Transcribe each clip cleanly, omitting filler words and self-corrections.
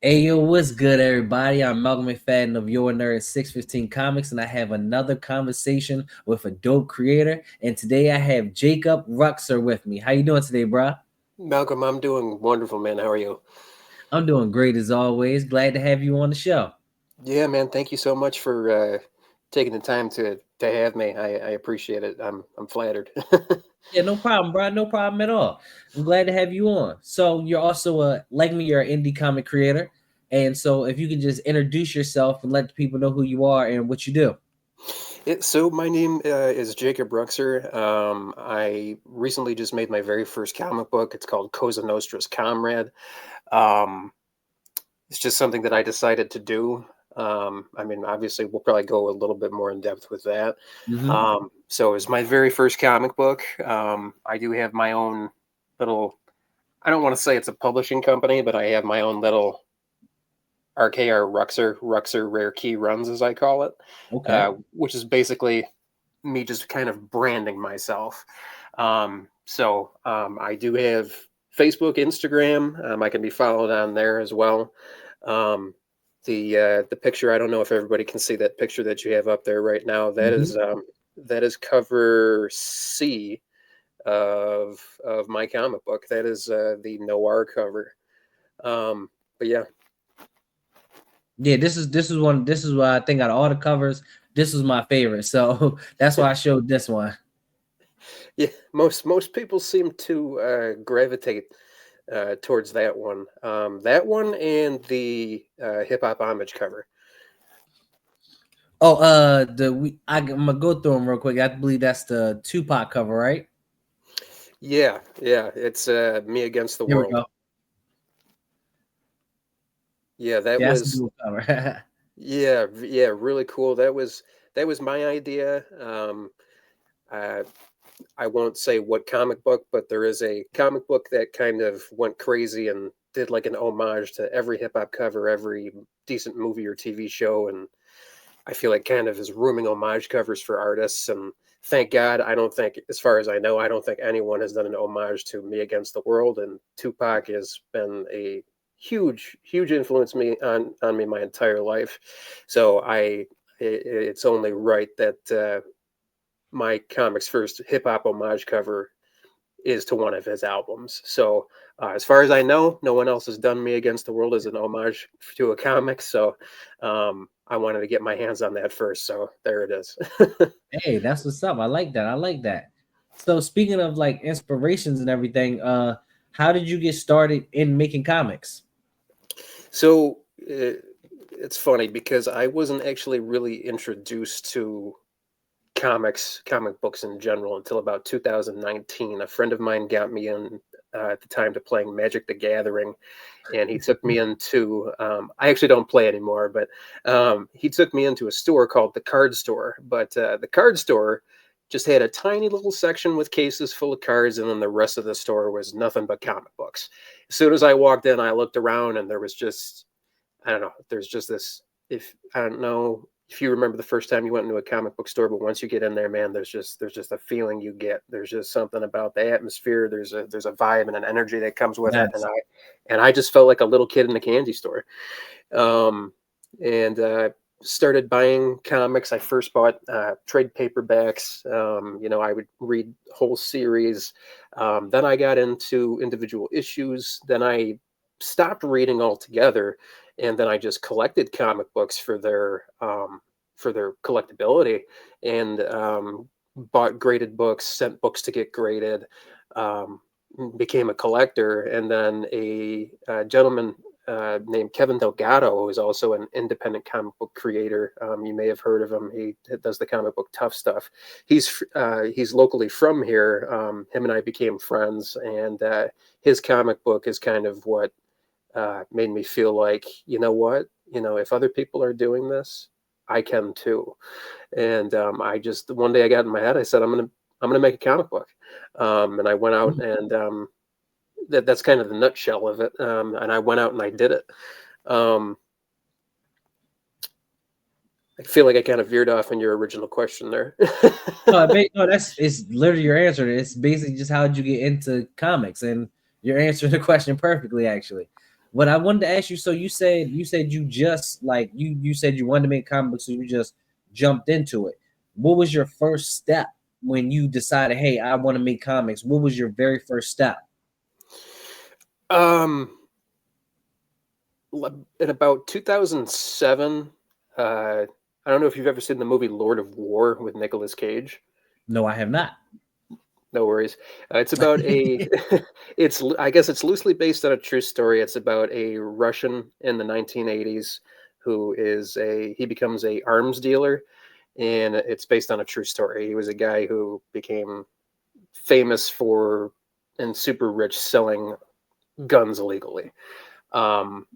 Hey yo, what's good, everybody? I'm Malcolm McFadden of Your Nerd 615 Comics, and I have another conversation with a dope creator. And today I have Jacob Ruchser with me. How you doing today, bro? Malcolm, I'm doing wonderful, man. How are you? I'm doing great as always. Glad to have you on the show. Yeah, man. Thank you so much for taking the time to have me. I appreciate it. I'm flattered. Yeah, no problem, bro. No problem at all. I'm glad to have you on. So you're also like me, you're an indie comic creator, and so if you can just introduce yourself and let the people know who you are and what you do. So my name is Jacob Ruchser. I recently just made my very first comic book. It's called Cosa Nostra's Comrade. Um, it's just something that I decided to do. I mean, obviously, we'll probably go a little bit more in depth with that. Hmm. So it's my very first comic book. I do have my own little, I don't want to say it's a publishing company, but I have my own little RKR Ruxer Rare Key Runs, as I call it, Okay. which is basically me just kind of branding myself. I do have Facebook, Instagram. I can be followed on there as well. Um, the picture, I don't know if everybody can see that picture that you have up there right now. Hmm. That is cover C of my comic book. That is the noir cover. But yeah, Yeah, this is what I think out of all the covers, this was my favorite. So that's why I showed this one. yeah. Most people seem to gravitate towards that one. That one and the hip hop homage cover. Oh, I'm gonna go through them real quick. I believe that's the Tupac cover, right? Yeah, yeah. It's me against the Here we world. go. Yeah, that Yeah, that's a was dual cover. yeah, really cool. That was my idea. I I won't say what comic book, but there is a comic book that kind of went crazy and did like an homage to every hip hop cover, every decent movie or TV show, and I feel like kind of is rooming homage covers for artists. And thank God, I don't think, as far as I know, I don't think anyone has done an homage to Me Against the World. And Tupac has been a huge influence on me my entire life. So it's only right that my comics first hip hop homage cover is to one of his albums. So as far as I know, no one else has done Me Against the World as an homage to a comic. So I wanted to get my hands on that first. So there it is. Hey, that's what's up. I like that. I like that. So speaking of like inspirations and everything, how did you get started in making comics? So it's funny because I wasn't actually really introduced to comic books in general until about 2019. A friend of mine got me in at the time to playing Magic the Gathering, and he took me into. I actually don't play anymore, but he took me into a store called the Card Store. But the Card Store just had a tiny little section with cases full of cards, and then the rest of the store was nothing but comic books. As soon as I walked in, I looked around, and there was just I don't know. There's just this. If I don't know if you remember the first time you went into a comic book store, but once you get in there, man, there's just a feeling you get. There's just something about the atmosphere. There's a vibe and an energy that comes with it, Yes. and I just felt like a little kid in a candy store. Um, and started buying comics. I first bought trade paperbacks. I would read whole series. Then I got into individual issues. Then I stopped reading altogether, and then I just collected comic books for their collectability, and bought graded books, sent books to get graded. Um, Became a collector, and then a gentleman named Kevin Delgado, who is also an independent comic book creator. You may have heard of him. He does the comic book Tough Stuff. He's locally from here. Him and I became friends, and his comic book is kind of what made me feel like, you know what, if other people are doing this, I can too. And I just one day I got in my head, I said, I'm gonna make a comic book, and I went out and that's kind of the nutshell of it. And I went out and I did it. Um, I feel like I kind of veered off on your original question there. No, that's it's literally your answer. It's basically just how did you get into comics, and you're answering the question perfectly, actually. What I wanted to ask you, so you said you just like you said you wanted to make comic books, so you just jumped into it. What was your first step when you decided, hey, I want to make comics? What was your very first step? Um, in about 2007, I don't know if you've ever seen the movie Lord of War with Nicolas Cage. No, I have not. No worries. It's about a, I guess it's loosely based on a true story. It's about a Russian in the 1980s who he becomes a arms dealer, and it's based on a true story. He was a guy who became famous for and super rich selling guns illegally. Um,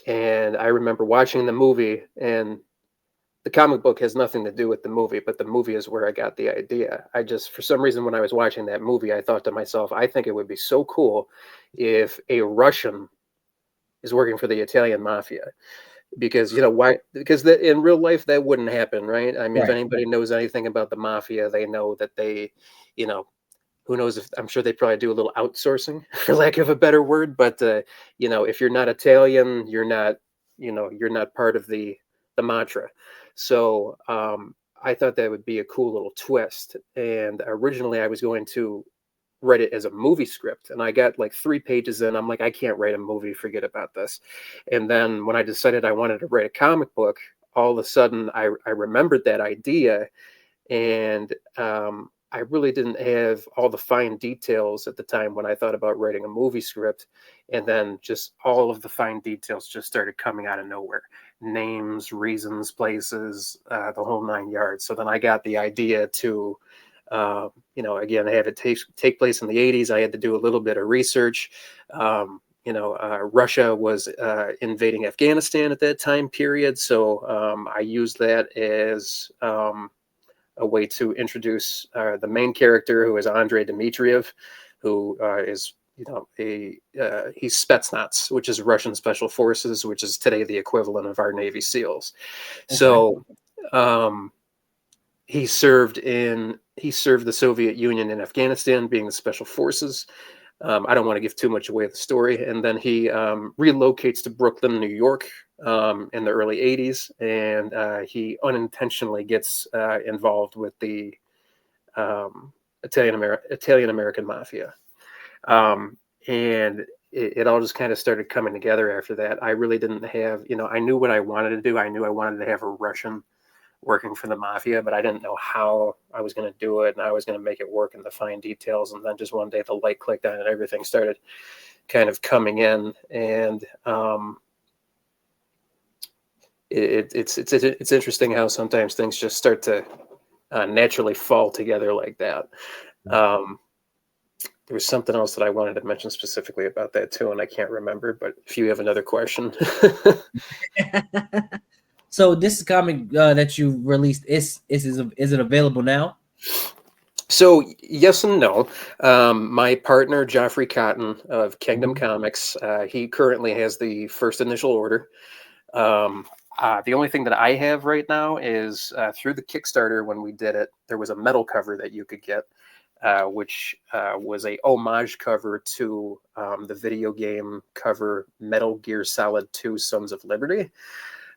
and I remember watching the movie, and the comic book has nothing to do with the movie, but the movie is where I got the idea. I just, for some reason, when I was watching that movie, I thought to myself, I think it would be so cool if a Russian is working for the Italian mafia. Because, why? Because in real life, that wouldn't happen, right? I mean, if Right. anybody knows anything about the mafia, they know that you know, who knows if I'm sure they probably do a little outsourcing, for lack of a better word. But, if you're not Italian, you're not part of the mantra. So I thought that would be a cool little twist. And originally, I was going to write it as a movie script, and I got like 3 pages in. I'm like, I can't write a movie. Forget about this. And then when I decided I wanted to write a comic book, all of a sudden I remembered that idea, and I really didn't have all the fine details at the time when I thought about writing a movie script. And then just all of the fine details just started coming out of nowhere: names, reasons, places, the whole 9 yards. So then I got the idea to, again, have it take place in the 80s. I had to do a little bit of research. Russia was invading Afghanistan at that time period. So I used that as a way to introduce the main character, who is Andrei Dmitriev, who is he's Spetsnaz, which is Russian Special Forces, which is today the equivalent of our Navy SEALs. Okay. So um, he served the Soviet Union in Afghanistan, being the Special Forces. I don't want to give too much away of the story. And then he relocates to Brooklyn, New York, in the early 80s, and he unintentionally gets involved with the Italian American mafia. And it all just kind of started coming together after that. I really didn't have, I knew what I wanted to do. I knew I wanted to have a Russian working for the mafia, but I didn't know how I was going to do it, and I was going to make it work in the fine details. And then just one day the light clicked on and everything started kind of coming in. And it's interesting how sometimes things just start to naturally fall together like that. There was something else that I wanted to mention specifically about that too, and I can't remember. But if you have another question. So this comic that you released is it available now? So yes and no. My partner Joffrey Cotton of Keyngdom Mhm. Comics, he currently has the first initial order. The only thing that I have right now is through the Kickstarter. When we did it, there was a metal cover that you could get, which was a homage cover to the video game cover Metal Gear Solid 2: Sons of Liberty.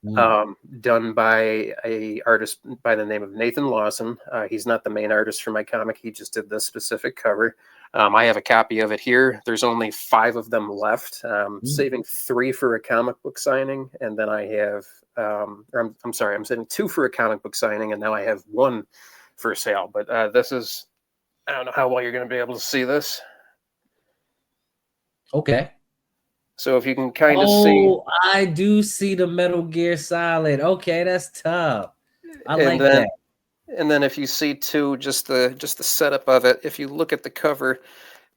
Mm. Done by a artist by the name of Nathan Lawson. He's not the main artist for my comic. He just did this specific cover. I have a copy of it here. There's only 5 of them left. Mm. Saving 3 for a comic book signing, and then I have, I'm sorry, I'm saving 2 for a comic book signing, and now I have 1 for sale. But this is, I don't know how well you're going to be able to see this. Okay. So if you can kind of see, Oh, I do see the Metal Gear Solid. Okay, that's tough. I and like then that. and then if you see too, just the setup of it. If you look at the cover,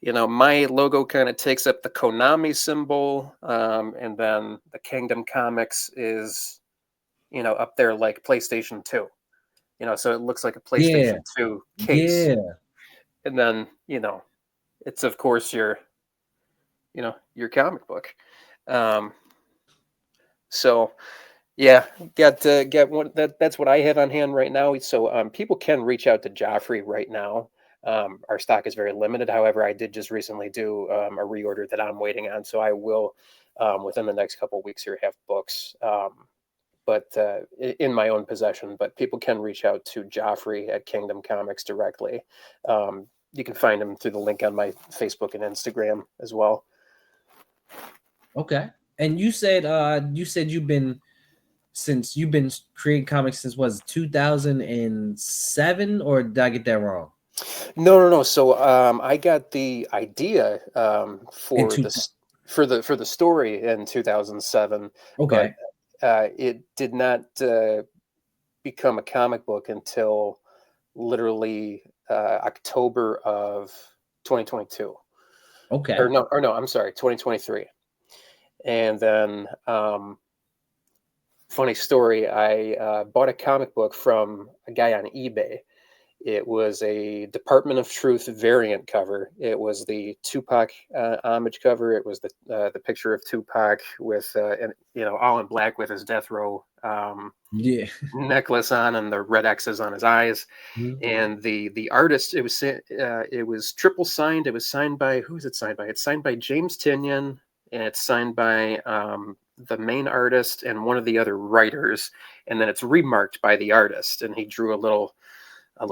my logo kind of takes up the Konami symbol, and then the Keyngdom Comics is, up there like PlayStation 2. So it looks like a Yeah, PlayStation 2 case. yeah. And then, it's of course your comic book. Um, so yeah, get one that's what I have on hand right now. So people can reach out to Joffrey right now. Our stock is very limited. However, I did just recently do a reorder that I'm waiting on, so I will within the next couple of weeks here, have books. But in my own possession, but people can reach out to Joffrey at Keyngdom Comics directly. You can find him through the link on my Facebook and Instagram as well. Okay. And you said you've been creating comics since was 2007, or did I get that wrong? No. So I got the idea In for two, this for the story in 2007, but okay. it did not become a comic book until literally October of 2022. Okay. Or no, I'm sorry, 2023. And then, funny story, I bought a comic book from a guy on eBay. It was a Department of Truth variant cover. It was the Tupac homage cover. It was the picture of Tupac with and all in black with his death row Yeah. necklace on and the red X's on his eyes. Mhm. And the artist, it was triple signed. It was signed by, who is it signed by? It's signed by James Tinian, and it's signed by the main artist and one of the other writers, and then it's remarked by the artist, and he drew a little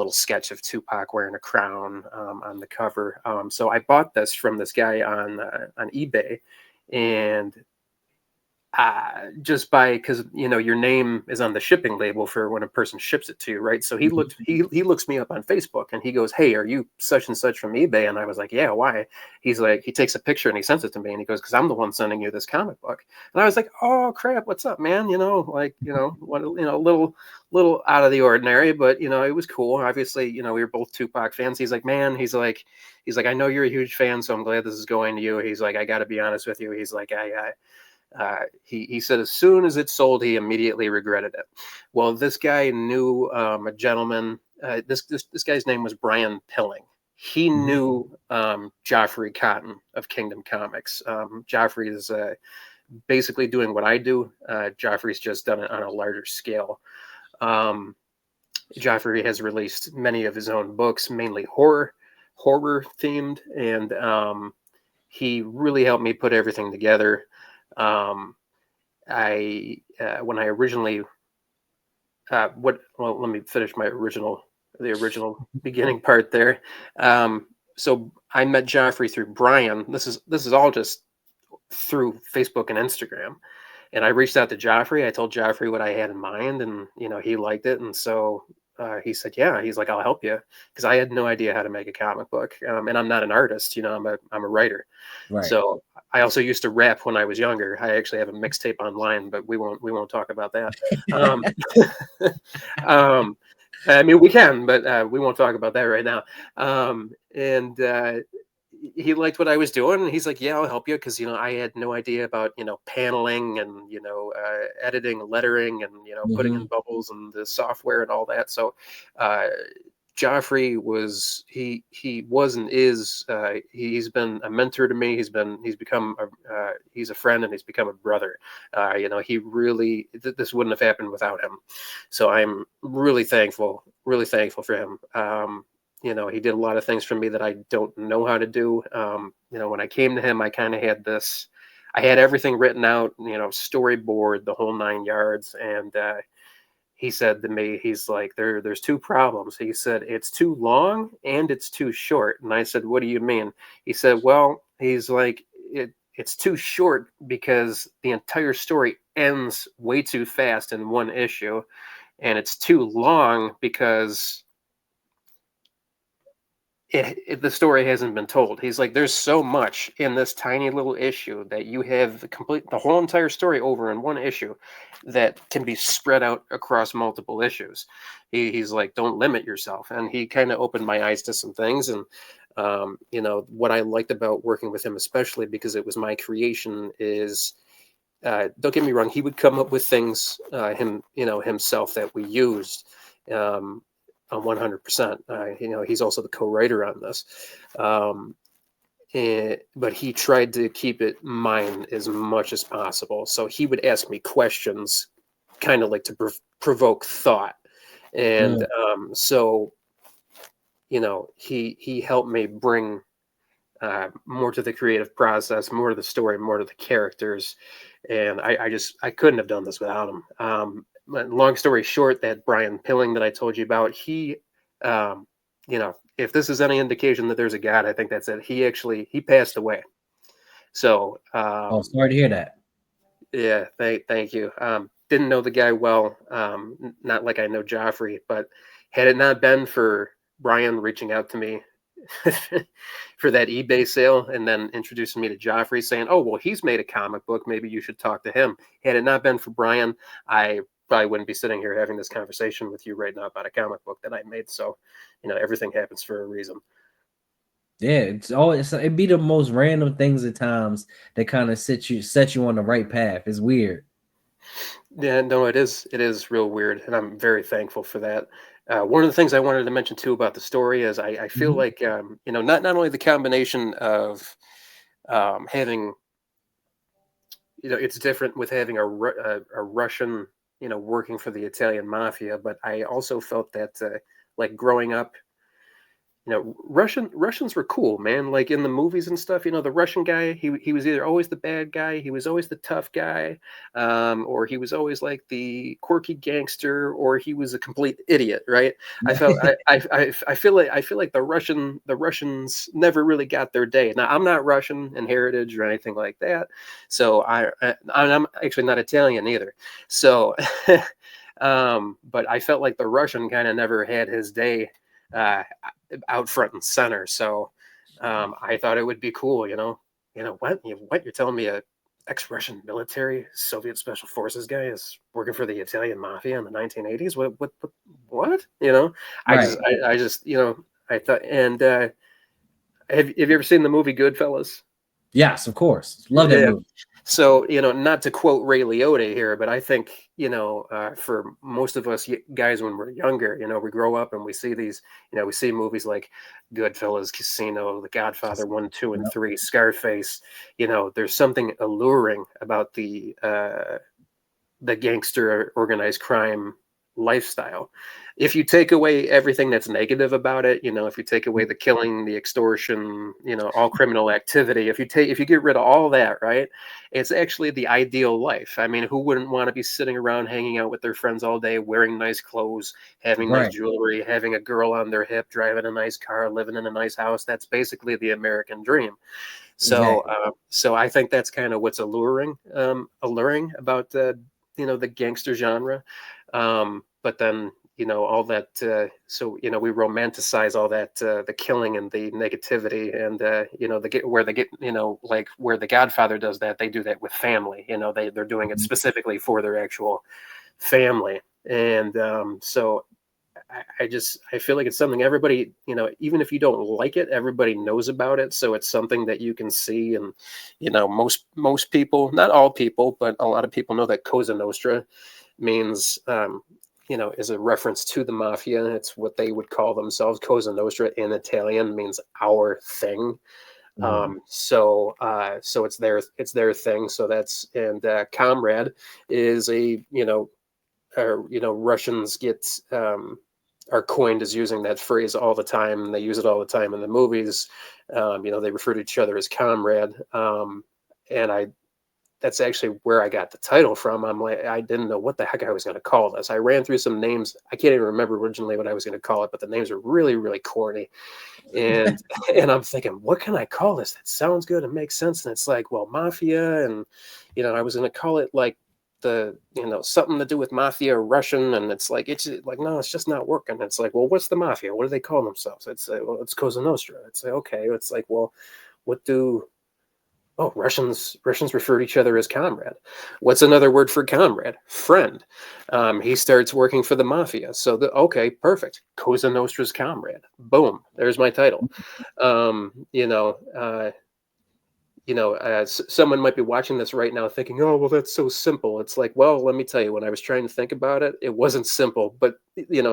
sketch of Tupac wearing a crown on the cover. So I bought this from this guy on eBay, and just because your name is on the shipping label for when a person ships it to you, right? So he looks me up on Facebook, and he goes, "Hey, are you such and such from eBay?" And I was like, "Yeah, why?" He's like, he takes a picture and he sends it to me, and he goes, "Because I'm the one sending you this comic book." And I was like, "Oh crap, what's up, man?" Little out of the ordinary, but it was cool. Obviously, we were both Tupac fans. He's like, "Man," he's like, "I know you're a huge fan, so I'm glad this is going to you." He's like, "I got to be honest with you." He's like, he said as soon as it sold, he immediately regretted it. Well, this guy knew a gentleman. This guy's name was Brian Pilling. He Mhm. knew Joffrey Cotton of Keyngdom Comics. Joffrey is basically doing what I do. Joffrey's just done it on a larger scale. Joffrey has released many of his own books, mainly horror themed, and he really helped me put everything together. I when I originally let me finish the original beginning part there. So I met Joffrey through Brian. This is all just through Facebook and Instagram. And I reached out to Joffrey. I told Joffrey what I had in mind, and he liked it. And so he said, "Yeah." He's like, "I'll help you," because I had no idea how to make a comic book, and I'm not an artist. I'm a writer. Right. So I also used to rap when I was younger. I actually have a mixtape online, but we won't talk about that. Um, I mean, we can, but we won't talk about that right now. And he liked what I was doing, and he's like, "Yeah, I'll help you," because I had no idea about paneling and editing, lettering, and putting in Mhm. bubbles and the software and all that. So Joffrey he was and is he's been a mentor to me. He's a friend, and he's become a brother. He really this wouldn't have happened without him. So I'm really thankful for him. He did a lot of things for me that I don't know how to do. When I came to him, I kind of had this. I had everything written out, storyboard, the whole 9 yards, and he said to me, he's like, there's two problems. He said, it's too long and it's too short. And I said, what do you mean? He said, well, he's like, it's too short because the entire story ends way too fast in one issue. And it's too long because the story hasn't been told. He's like, there's so much in this tiny little issue that you have the whole entire story over in one issue that can be spread out across multiple issues. He's like, don't limit yourself. And he kind of opened my eyes to some things. And what I liked about working with him, especially because it was my creation, is don't get me wrong, he would come up with things himself that we used. 100%. He's also the co-writer on this, but he tried to keep it mine as much as possible. So he would ask me questions, kind of like to provoke thought, and Mm. so he helped me bring more to the creative process, more to the story, more to the characters. And I couldn't have done this without him. Long story short, that Brian Pilling that I told you about, he, if this is any indication that there's a God, I think that's it. He passed away. So, Oh, sorry to hear that. yeah, thank you. Didn't know the guy well, not like I know Joffrey, but had it not been for Brian reaching out to me for that eBay sale and then introducing me to Joffrey, saying, "Oh, well, he's made a comic book. Maybe you should talk to him." Had it not been for Brian, I probably wouldn't be sitting here having this conversation with you right now about a comic book that I made. So, everything happens for a reason. Yeah, it'd be the most random things at times that kind of set you on the right path. It's weird. Yeah, no, it is real weird, and I'm very thankful for that. One of the things I wanted to mention too about the story is I feel Mhm. like not only the combination of having, it's different with having a Russian, working for the Italian mafia, but I also felt that like growing up, Russians were cool, man. Like in the movies and stuff, the Russian guy, he was either always the bad guy, he was always the tough guy, or he was always like the quirky gangster, or he was a complete idiot, right? I felt I feel like the Russians never really got their day. Now I'm not Russian in heritage or anything like that, so I'm actually not Italian either. So, but I felt like the Russian kind of never had his day. Uh, Out front and center. So I thought it would be cool, what? You're telling me a ex-Russian military Soviet special forces guy is working for the Italian mafia in the 1980s? What? Right. I just, I thought, and have you ever seen the movie Goodfellas? Yes, of course. Love that Yeah. movie. So, not to quote Ray Liotta here, but I think, for most of us guys when we're younger, we grow up and we see these, we see movies like Goodfellas, Casino, The Godfather 1, 2, and Yep. 3, Scarface. There's something alluring about the gangster organized crime lifestyle. If you take away everything that's negative about it, if you take away the killing, the extortion, all criminal activity, if you get rid of all that, right, it's actually the ideal life. I mean, who wouldn't want to be sitting around hanging out with their friends all day, wearing nice clothes, having nice Right. jewelry, having a girl on their hip, driving a nice car, living in a nice house? That's basically the American dream. So, Exactly. so I think that's kind of what's alluring about the gangster genre. But then all that. So we romanticize all that, the killing and the negativity, and where they get like where the Godfather does that, they do that with family. They're doing it Mhm. specifically for their actual family, and so I feel like it's something everybody, even if you don't like it, everybody knows about it. So it's something that you can see, and most people, not all people, but a lot of people know that Cosa Nostra means, is a reference to the mafia. It's what they would call themselves. Cosa Nostra in Italian means our thing. Mhm. So it's their thing. So that's, and Comrade is Russians get are coined as using that phrase all the time, and they use it all the time in the movies. They refer to each other as comrade, and that's actually where I got the title from. I'm like, I didn't know what the heck I was going to call this. I ran through some names. I can't even remember originally what I was going to call it, but the names are really, really corny. And and I'm thinking, what can I call this? That sounds good and makes sense. And it's like, well, mafia, and I was going to call it like something to do with mafia or Russian, and it's like no, it's just not working. It's like, well, what's the mafia? What do they call themselves? It's well, it's Cosa Nostra. It's like, okay. It's like, well, what do Russians refer to each other as comrade. What's another word for comrade? Friend. He starts working for the mafia. So okay, perfect. Cosa Nostra's comrade. Boom. There's my title. Um, you know, uh, someone might be watching this right now thinking, oh, well, that's so simple. It's like, well, let me tell you, when I was trying to think about it, it wasn't simple. But,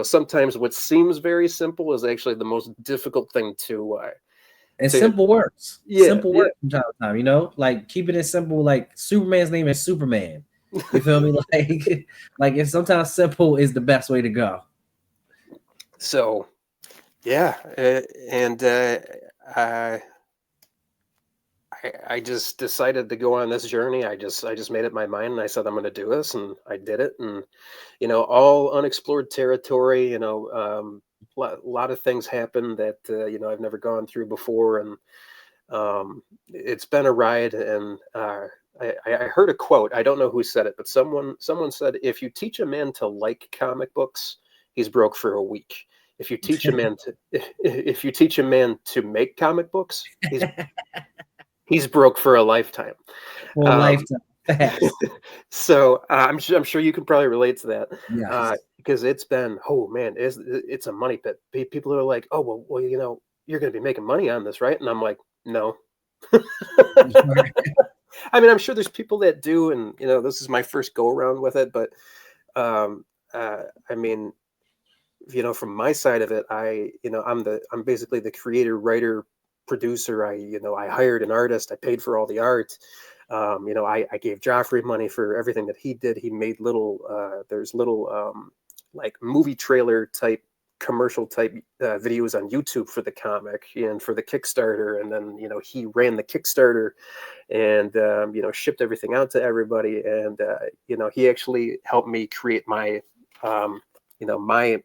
sometimes what seems very simple is actually the most difficult thing And to simple works. yeah, Simple yeah. works from time to time, like keeping it simple, like Superman's name is Superman. You feel me? Like if sometimes simple is the best way to go. So, yeah. And I I just decided to go on this journey. I just made it my mind, and I said I'm going to do this, and I did it. And all unexplored territory. A lot of things happen that I've never gone through before, and it's been a ride. And I heard a quote. I don't know who said it, but someone said, if you teach a man to like comic books, he's broke for a week. If you teach a man to if you teach a man to make comic books, he's broke for a lifetime. For a Um, lifetime. Facts. so I'm sure you can probably relate to that, Yes. because it's been, oh man, it's a money pit. People are like, oh well, you're going to be making money on this, right? And I'm like, no. I mean, I'm sure there's people that do, and this is my first go around with it, but I mean, from my side of it, I'm basically the creator, writer, producer. I hired an artist. I paid for all the art. I gave Joffrey money for everything that he did. He made there's little like movie trailer type, commercial type videos on YouTube for the comic and for the Kickstarter. And then, he ran the Kickstarter and, shipped everything out to everybody. And, he actually helped me create my,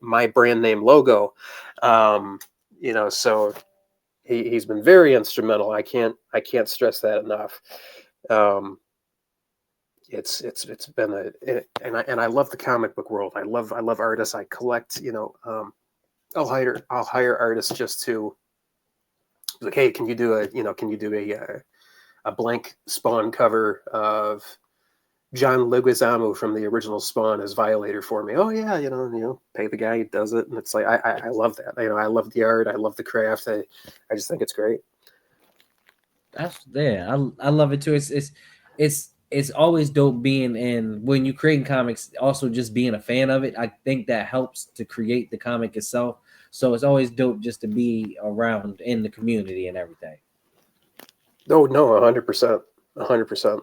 my brand name logo. So he's been very instrumental. I can't stress that enough. It's been and I love the comic book world. I love artists. I collect, I'll hire artists just to, like, hey, can you do a blank Spawn cover of John Leguizamo from the original Spawn as Violator for me? Oh yeah, pay the guy who does it. And it's like, I love that. I love the art. I love the craft. I just think it's great. I love it too. It's always dope being in, when you creating comics, also just being a fan of it. I think that helps to create the comic itself. So it's always dope just to be around in the community and everything. Oh no, 100%, 100%.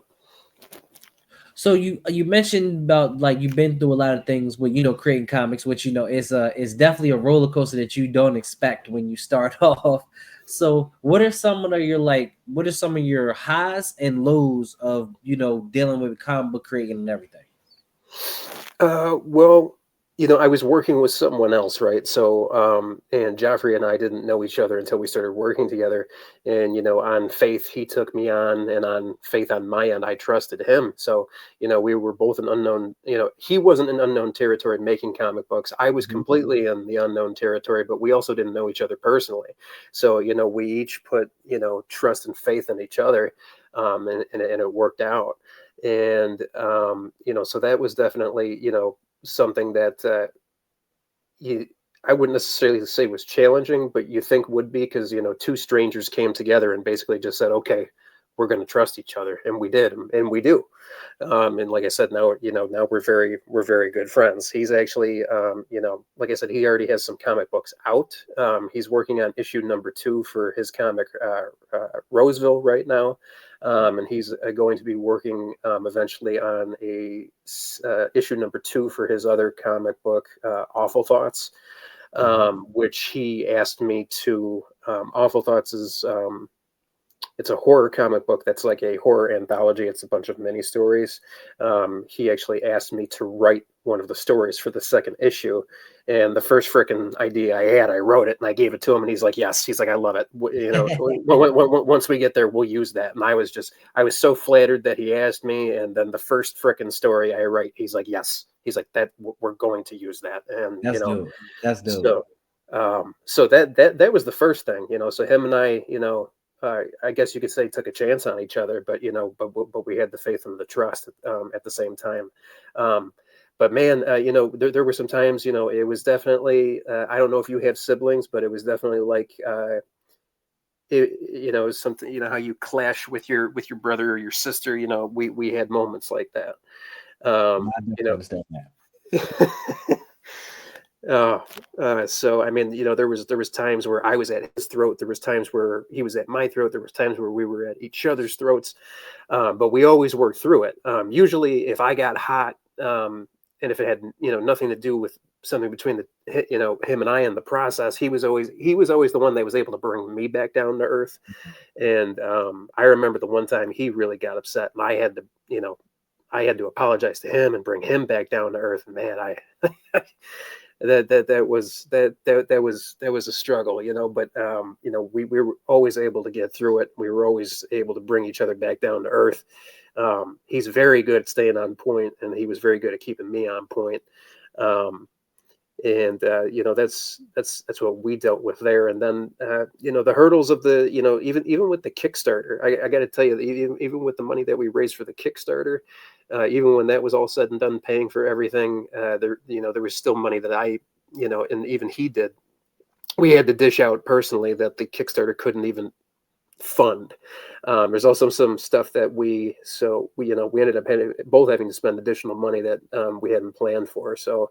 So you mentioned about, like, you've been through a lot of things with creating comics, which is definitely a roller coaster that you don't expect when you start off. So what are some of your highs and lows of dealing with comic book creating and everything? Well, I was working with someone else, right? So, and Joffrey and I didn't know each other until we started working together. And, on faith, he took me on, and on faith on my end, I trusted him. So, we were both an unknown, he wasn't in unknown territory making comic books. I was completely in the unknown territory, but we also didn't know each other personally. So, we each put, trust and faith in each other, and it worked out. And, so that was definitely, something that I wouldn't necessarily say was challenging, but you think would be, because two strangers came together and basically just said, okay, we're going to trust each other, and we did, and we do. And like I said, now we're very good friends. He's actually, like I said, he already has some comic books out. He's working on issue number 2 for his comic Roseville right now. And he's going to be working eventually on a issue number 2 for his other comic book, Awful Thoughts, which he asked me to. Awful Thoughts is it's a horror comic book that's like a horror anthology. It's a bunch of mini stories. He actually asked me to write one of the stories for the second issue. And the first freaking idea I had, I wrote it and I gave it to him, and he's like, yes. He's like, I love it. Once we get there, we'll use that. And I was so flattered that he asked me. And then the first freaking story I write, he's like, yes. He's like, that we're going to use that. And That's dope. That's dope. So that was the first thing, so him and I, I guess you could say, took a chance on each other, but but we had the faith and the trust at the same time. But man, there were some times, it was definitely, I don't know if you have siblings, but it was definitely like, something, how you clash with your brother or your sister. We had moments like that. I definitely understand that. So I mean, there was times where I was at his throat. There was times where he was at my throat. There was times where we were at each other's throats. But we always worked through it. Usually, if I got hot, and if it had nothing to do with something between him and I in the process. He was always the one that was able to bring me back down to earth. And I remember the one time he really got upset, and I had to apologize to him and bring him back down to earth. And man, I that was a struggle, but we were always able to get through it. We were always able to bring each other back down to earth. He's very good at staying on point, and he was very good at keeping me on point. And that's what we dealt with there. And then the hurdles of the even with the Kickstarter, I got to tell you, even with the money that we raised for the Kickstarter, even when that was all said and done, paying for everything, there was still money that and even he did. We had to dish out personally that the Kickstarter couldn't even fund. There's also some stuff that we ended up both having to spend additional money that we hadn't planned for. So.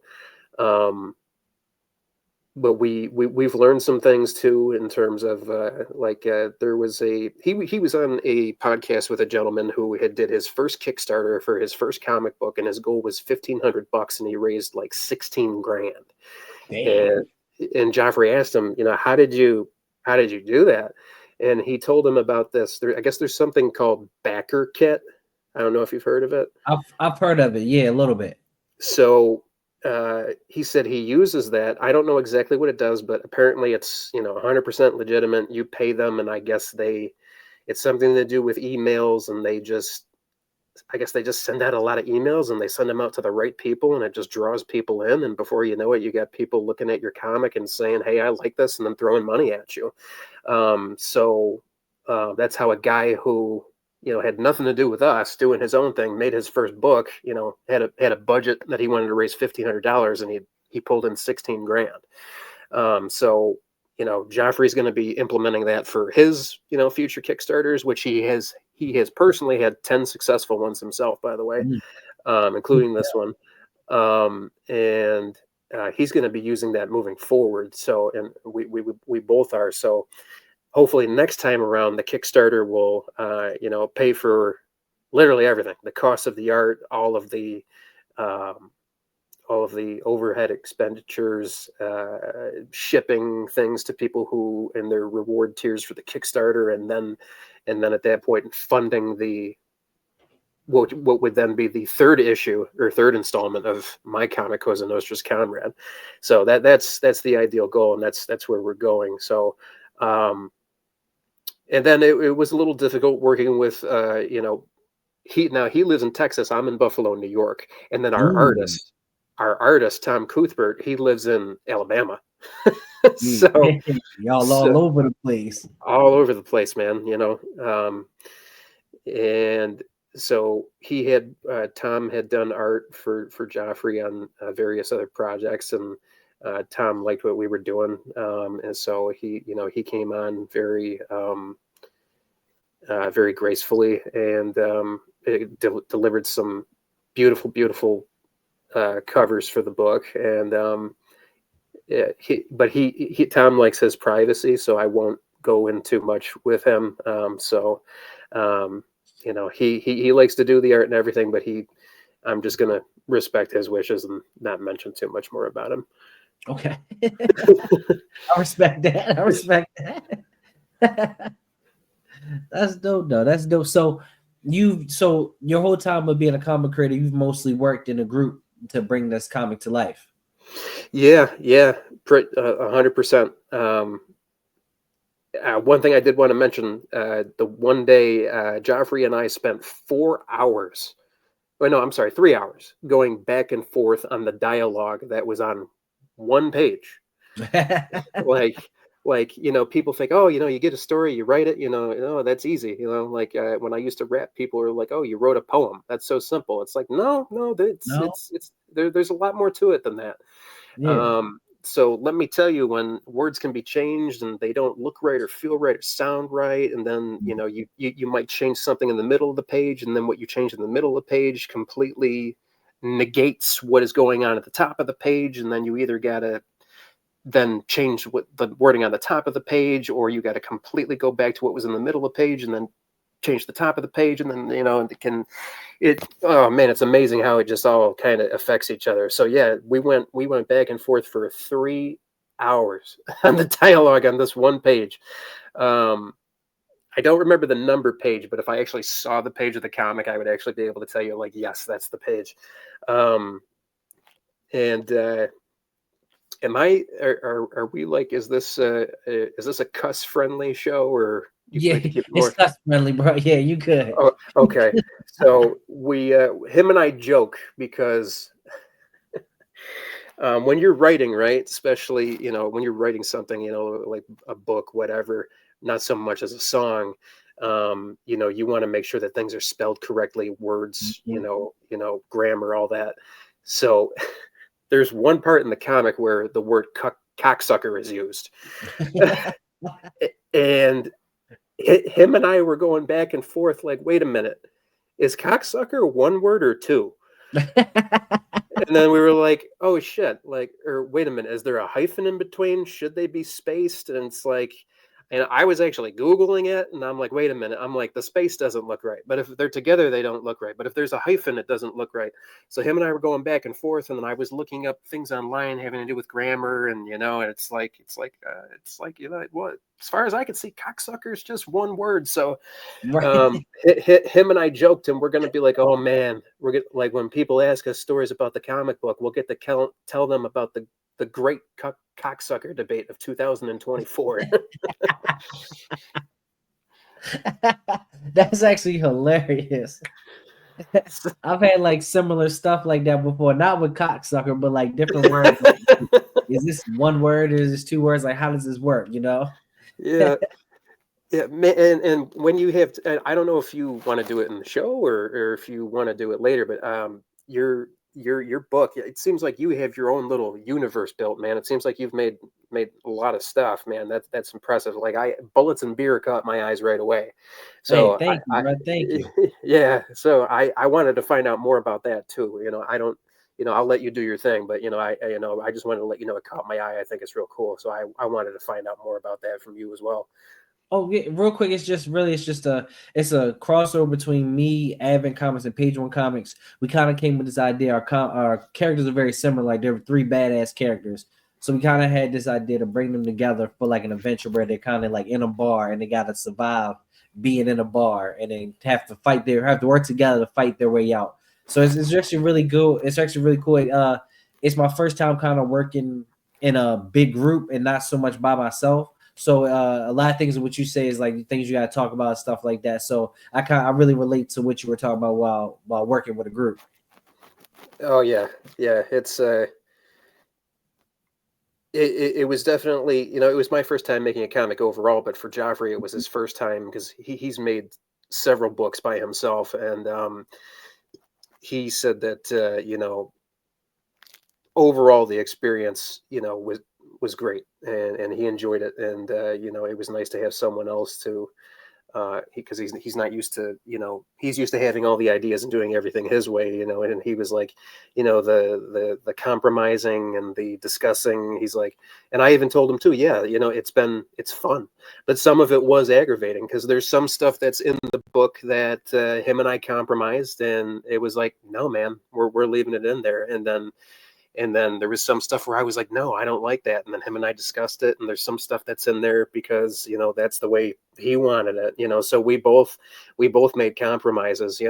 But we've learned some things too, in terms of there was he was on a podcast with a gentleman who did his first Kickstarter for his first comic book, and his goal was $1,500, and he raised like 16 grand. Damn. And Joffrey asked him, how did you do that? And he told him about this. I guess there's something called Backer Kit. I don't know if you've heard of it. I've heard of it. Yeah, a little bit. So he said he uses that. I don't know exactly what it does, but apparently it's 100% legitimate. You pay them, and I guess it's something to do with emails, and they just send out a lot of emails, and they send them out to the right people, and it just draws people in. And before you know it, you got people looking at your comic and saying, "Hey, I like this," and then throwing money at you. So that's how a guy who had nothing to do with us, doing his own thing, made his first book, had a budget that he wanted to raise $1,500, and he pulled in 16 grand. So Joffrey's going to be implementing that for his, future Kickstarters, which he has personally had 10 successful ones himself, by the way, including this one. And he's going to be using that moving forward. So, and we both are. So, hopefully next time around, the Kickstarter will, pay for literally everything: the cost of the art, all of the overhead expenditures, shipping things to people who in their reward tiers for the Kickstarter, and then at that point funding what would then be the third issue or third installment of my comic, Cosa, Nostra's Comrade. So that's the ideal goal, and that's where we're going. So. And then it was a little difficult working with, he lives in Texas. I'm in Buffalo, New York. And then our artist, Tom Cuthbert, he lives in Alabama. So y'all all over the place. All over the place, man, and so Tom had done art for Joffrey on various other projects, and Tom liked what we were doing, and so he came on very gracefully, and delivered some beautiful covers for the book. And Tom likes his privacy, so I won't go into much with him. He likes to do the art and everything, but I'm just gonna respect his wishes and not mention too much more about him. Okay. I respect that. That's dope, though. That's dope. So your whole time of being a comic creator, you've mostly worked in a group to bring this comic to life. Yeah, 100%. One thing I did want to mention, the one day Joffrey and I spent 4 hours. Oh, no, I'm sorry, 3 hours going back and forth on the dialogue that was on one page. like people think, oh, you get a story, you write it, that's easy. When I used to rap, people were like, oh, you wrote a poem, that's so simple. It's like, no, it's there's a lot more to it than that. Yeah. So let me tell you, when words can be changed and they don't look right or feel right or sound right, and then you might change something in the middle of the page, and then what you change in the middle of the page completely negates what is going on at the top of the page, and then you either gotta then change what the wording on the top of the page, or you got to completely go back to what was in the middle of the page and then change the top of the page, and then oh man, it's amazing how it just all kind of affects each other. So yeah, we went back and forth for 3 hours on the dialogue on this one page. I don't remember the number page, but if I actually saw the page of the comic, I would actually be able to tell you, like, yes, that's the page. And are we like, is this a cuss friendly show, or you Yeah, like to keep it it's more? cuss friendly, bro. Yeah, you good. Oh, okay. So him and I joke because when you're writing, right, especially, when you're writing something, like a book, whatever, not so much as a song, you want to make sure that things are spelled correctly, words, grammar, all that. So there's one part in the comic where the word cocksucker is used. And him and I were going back and forth like, wait a minute, is cocksucker one word or two? And then we were like, oh shit, like, or wait a minute, is there a hyphen in between? Should they be spaced? And it's like, and I was actually Googling it, and I'm like, wait a minute, I'm like, the space doesn't look right. But if they're together, they don't look right. But if there's a hyphen, it doesn't look right. So him and I were going back and forth, and then I was looking up things online having to do with grammar, and and it's like, what? As far as I can see, cocksucker is just one word. So Right. him and I joked, and we're going to be like, oh man, we're gonna, like, when people ask us stories about the comic book, we'll get to tell them about the great cocksucker debate of 2024. That's actually hilarious. I've had like similar stuff like that before, not with cocksucker, but like different words. Is this one word or is this two words? Like, how does this work? Yeah. Yeah, and when you have, and I don't know if you want to do it in the show, or if you want to do it later, but your book, it seems like you have your own little universe built, man. It seems like you've made a lot of stuff, man. That's impressive. Like, Bullets and Beer caught my eyes right away. Hey, So thank you, bro. Thank you. yeah, so I wanted to find out more about that too. I don't, I'll let you do your thing, but I just wanted to let you know it caught my eye. I think it's real cool. So I wanted to find out more about that from you as well. Oh, yeah, real quick, it's just it's a crossover between me, Advent Comics, and Page One Comics. We kind of came with this idea. Our characters are very similar. Like, there were three badass characters, so we kind of had this idea to bring them together for like an adventure where they're kind of like in a bar and they got to survive being in a bar, and they have to work together to fight their way out. So it's actually really good. It's actually really cool. It's my first time kind of working in a big group and not so much by myself. So a lot of things of what you say is like things you got to talk about, stuff like that. So I really relate to what you were talking about while working with a group. Oh yeah, yeah. It was definitely, it was my first time making a comic overall, but for Joffrey it was his first time, because he's made several books by himself, and he said that overall the experience was great, and he enjoyed it, and it was nice to have someone else to, because he's not used to, he's used to having all the ideas and doing everything his way, and he was like, the compromising and the discussing. He's like, and I even told him too, yeah, it's fun, but some of it was aggravating, because there's some stuff that's in the book that him and I compromised, and it was like, no man, we're leaving it in there. And then there was some stuff where I was like, no, I don't like that. And then him and I discussed it. And there's some stuff that's in there because, that's the way he wanted it, so we both made compromises. He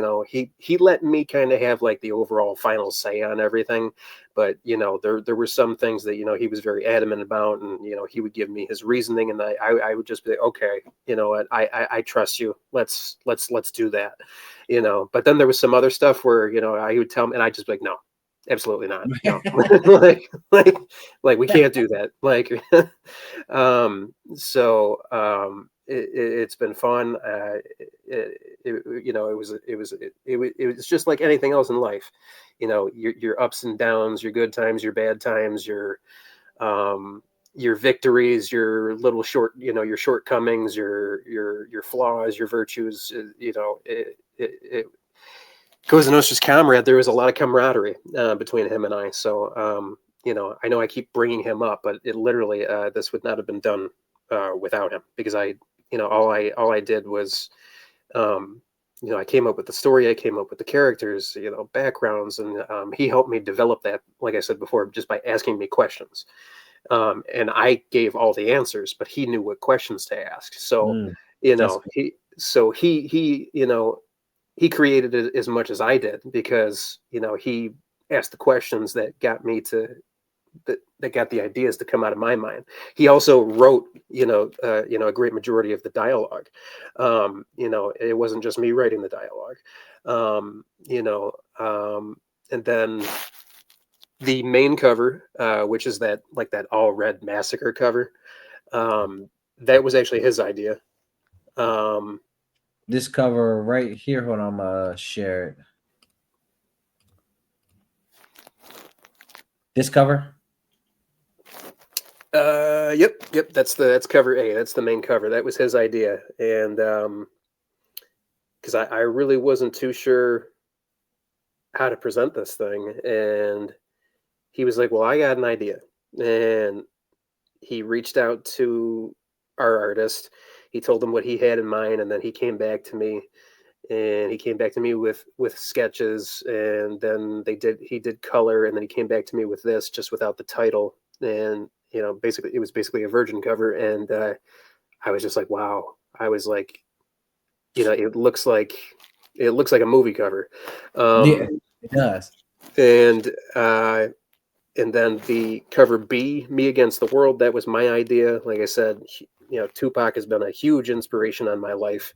let me kind of have like the overall final say on everything. But, there were some things that, he was very adamant about, and, he would give me his reasoning, and I would just be like, okay, you know what, I trust you. Let's do that. But then there was some other stuff where, he would tell me, and I just be like, no, absolutely not. No. like we can't do that. Like, it's been fun. It was just like anything else in life. Your ups and downs, your good times, your bad times, your victories, your little your shortcomings, your flaws, your virtues. Cosa Nostra's Comrade, there was a lot of camaraderie between him and I. So, I know I keep bringing him up, but it literally, this would not have been done without him, because all I did was I came up with the story, I came up with the characters, backgrounds, and he helped me develop that, like I said before, just by asking me questions. And I gave all the answers, but he knew what questions to ask. So, That's he created it as much as I did, because, he asked the questions that got me to that got the ideas to come out of my mind. He also wrote, a great majority of the dialogue. It wasn't just me writing the dialogue. And then the main cover, which is that all red massacre cover, that was actually his idea. This cover right here. Hold on, I'm gonna share it. This cover. Yep. That's cover A. That's the main cover. That was his idea, and because I really wasn't too sure how to present this thing, and he was like, "Well, I got an idea," and he reached out to our artist. He told him what he had in mind, and then he came back to me, with sketches, and then he did color, and then he came back to me with this, just without the title, and basically it was basically a virgin cover, and I was just like, wow. I was like, it looks like a movie cover. Yeah, it does. And then the cover B, Me Against the World, that was my idea. Like I said, Tupac has been a huge inspiration on my life.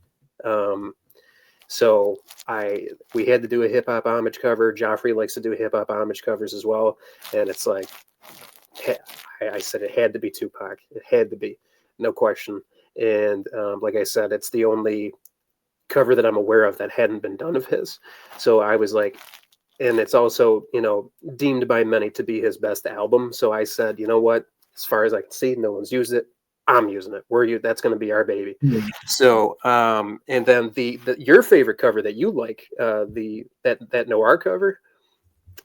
So we had to do a hip hop homage cover. Joffrey likes to do hip hop homage covers as well. And it's like, I said it had to be Tupac. It had to be, no question. And like I said, it's the only cover that I'm aware of that hadn't been done of his. So I was like, and it's also, deemed by many to be his best album. So I said, you know what? As far as I can see, no one's used it. I'm using it. That's going to be our baby. Yeah. So, and then your favorite cover that you like, that noir cover.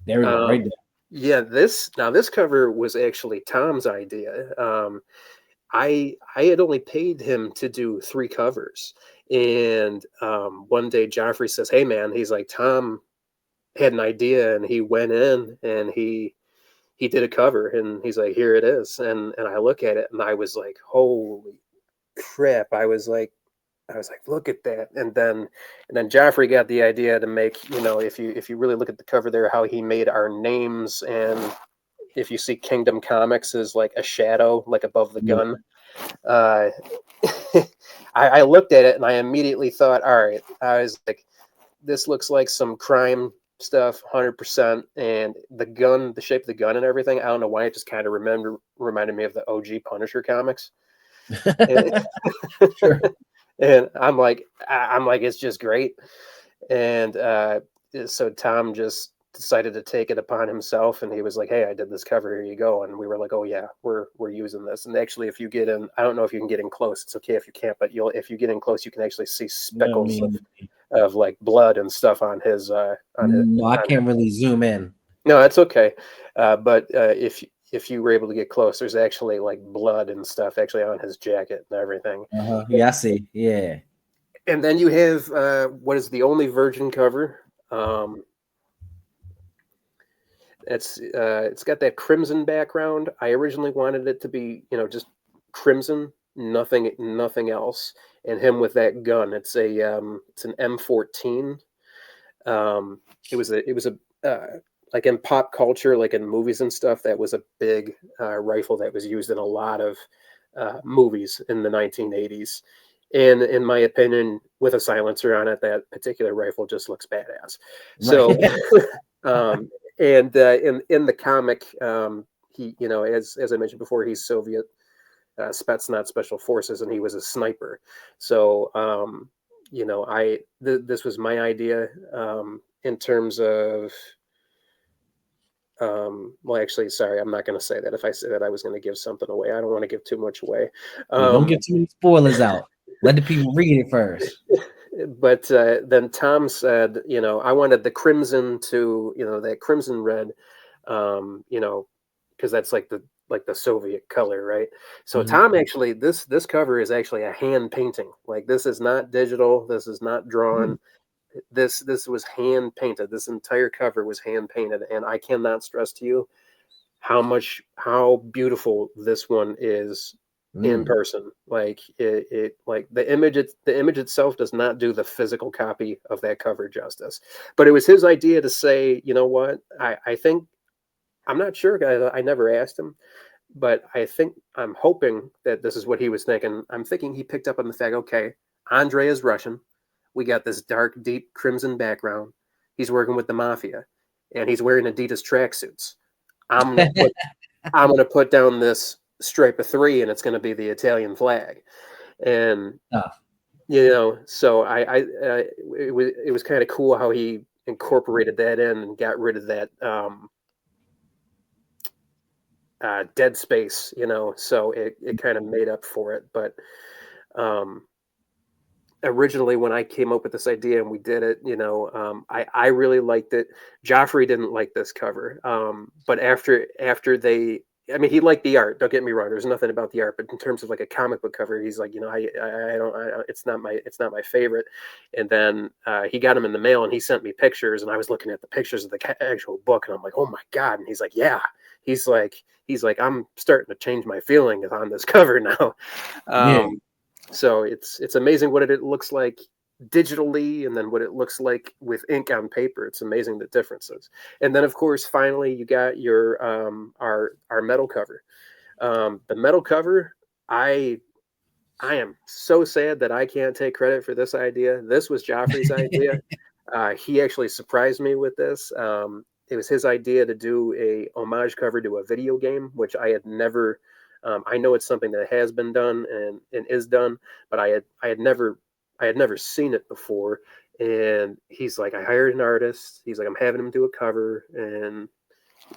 There we go, right there. Yeah, this cover was actually Tom's idea. I had only paid him to do 3 covers, and one day Joffrey says, "Hey man," he's like, "Tom had an idea," and he went in and he did a cover, and he's like, "Here it is," and I look at it and I was like, "Holy crap!" I was like, "Look at that!" And then Joffrey got the idea to make, if you really look at the cover there, how he made our names, and if you see Keyngdom Comics is like a shadow, like above the gun. I looked at it and I immediately thought, all right, I was like, this looks like some crime stuff, 100%. And the shape of the gun and everything, I don't know why, it just kind of reminded me of the OG Punisher comics. Sure. And I'm like, it's just great. And so Tom just decided to take it upon himself, and he was like, "Hey, I did this cover, here you go." And we were like, "Oh yeah, we're using this." And actually, if you get in, I don't know if you can get in close, it's okay if you can't, but if you get in close, you can actually see speckles of like blood and stuff on his No, I can't really zoom in. No, that's okay. But if you were able to get close, there's actually like blood and stuff actually on his jacket and everything. Yeah, I see. Yeah. And then you have what is the only virgin cover. It's got that crimson background. I originally wanted it to be, just crimson, nothing else, and him with that gun. It's an M14. It was a like in pop culture, like in movies and stuff, that was a big rifle that was used in a lot of movies in the 1980s. And in my opinion, with a silencer on it, that particular rifle just looks badass. So, and in the comic, he, as I mentioned before, he's Soviet Spetsnaz Special Forces, and he was a sniper. So, this was my idea in terms of. Well, actually, sorry, I'm not going to say that. If I say that, I was going to give something away. I don't want to give too much away. Don't get too many spoilers out. Let the people read it first. But then Tom said, I wanted the crimson to, that crimson red, because that's like like the Soviet color, right? So Mhm. Tom actually, this cover is actually a hand painting. Like this is not digital. This is not drawn. This was hand painted. This entire cover was hand painted, and I cannot stress to you how beautiful this one is in Mm. person. Like it like the image itself does not do the physical copy of that cover justice. But it was his idea to say, you know what, I think I'm not sure, guys. I never asked him, but I'm hoping that this is what he was thinking. I'm thinking he picked up on the fact, okay, Andre is Russian. We got this dark, deep crimson background. He's working with the mafia, and he's wearing Adidas tracksuits. I'm gonna put I'm gonna put down this stripe of three, and it's gonna be the Italian flag. And Ah, so it was kind of cool how he incorporated that in and got rid of that dead space, so it kind of made up for it. But um, originally, when I came up with this idea and we did it, I really liked it. Joffrey didn't like this cover, but after they, I mean, he liked the art. Don't get me wrong. There's nothing about the art, but in terms of like a comic book cover, he's like, it's not my favorite. And then he got him in the mail, and he sent me pictures, and I was looking at the pictures of the actual book, and I'm like, oh my god! And he's like, yeah. He's like, I'm starting to change my feelings on this cover now. yeah. So it's amazing what it looks like digitally, and then what it looks like with ink on paper. It's amazing the differences. And then of course, finally, you got your our metal cover. The metal cover, I I am so sad that I can't take credit for this idea. This was Joffrey's idea. He actually surprised me with this. It was his idea to do a homage cover to a video game, which I had never. I know it's something that has been done and is done, but I had never seen it before. And he's like, I hired an artist. He's like, I'm having him do a cover, and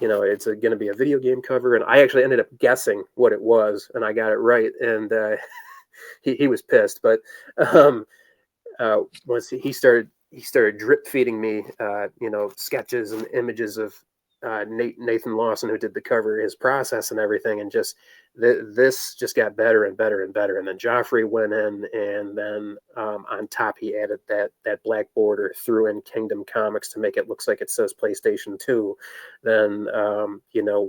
it's going to be a video game cover. And I actually ended up guessing what it was, and I got it right. And he was pissed, but um, once he started drip feeding me, sketches and images of Nathan Lawson, who did the cover, his process and everything, and just this just got better and better and better. And then Joffrey went in, and then on top he added that black border, threw in Keyngdom Comics to make it look like it says PlayStation 2. Then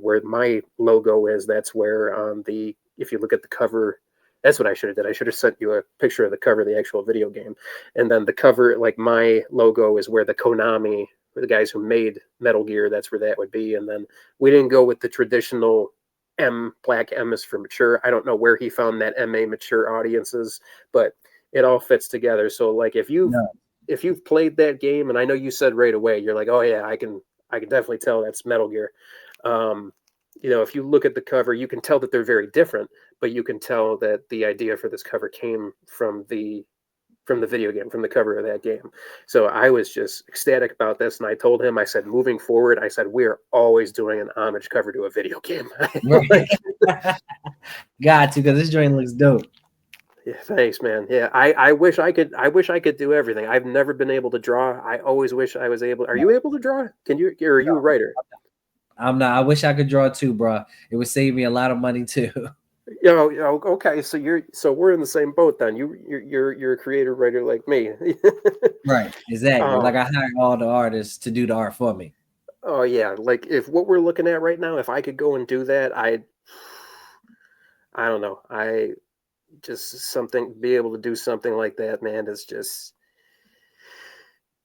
where my logo is, that's where on the if you look at the cover. That's what I should have did. I should have sent you a picture of the cover of the actual video game. And then the cover, like my logo is where the Konami, the guys who made Metal Gear, that's where that would be. And then we didn't go with the traditional black M is for mature. I don't know where he found that MA mature audiences, but it all fits together. So like if No. you've played that game, and I know you said right away, you're like, oh yeah, I can definitely tell that's Metal Gear. If you look at the cover, you can tell that they're very different, but you can tell that the idea for this cover came from the video game, from the cover of that game. So I was just ecstatic about this, and I told him, I said, moving forward, I said, we are always doing an homage cover to a video game. Right. Got to, because this joint looks dope. Yeah, thanks, man. Yeah, I wish I could do everything. I've never been able to draw. I always wish I was able. Are you able to draw? Can you? Or are you a writer? I'm not. I wish I could draw too, bro. It would save me a lot of money too. Okay. So we're in the same boat then. You're a creative writer like me. Right. Exactly. um, Like I hire all the artists to do the art for me. oh yeah. Like if what we're looking at right now, if I could go and do that, I don't know. I just something be able to do something like that, man. Is just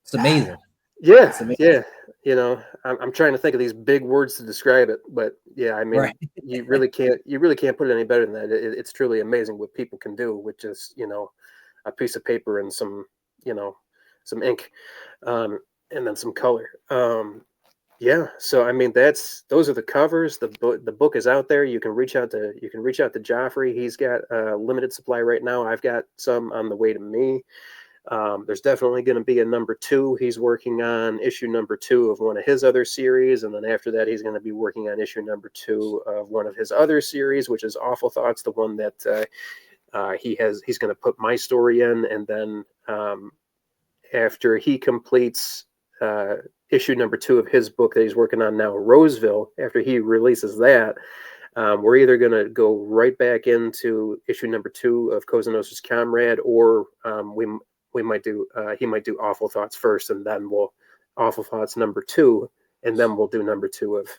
It's amazing. yeah, It's amazing. yeah. I'm trying to think of these big words to describe it, but yeah, I mean, Right. you really can't put it any better than that. It's truly amazing what people can do with just a piece of paper and some ink, and then some color. Yeah, so I mean those are the covers. The book is out there. You can reach out to Joffrey. He's got a limited supply right now. I've got some on the way to me. There's definitely going to be a number 2. He's working on issue number 2 of one of his other series, and then after that, he's going to be working on issue number 2 of one of his other series, which is Awful Thoughts, the one that he's going to put my story in, and then after he completes issue number 2 of his book that he's working on now, Roseville, after he releases that. We're either going to go right back into issue number 2 of Cosa Nostra's Comrade, or we might do he might do Awful Thoughts first, and then we'll Awful Thoughts number 2, and then we'll do number 2 of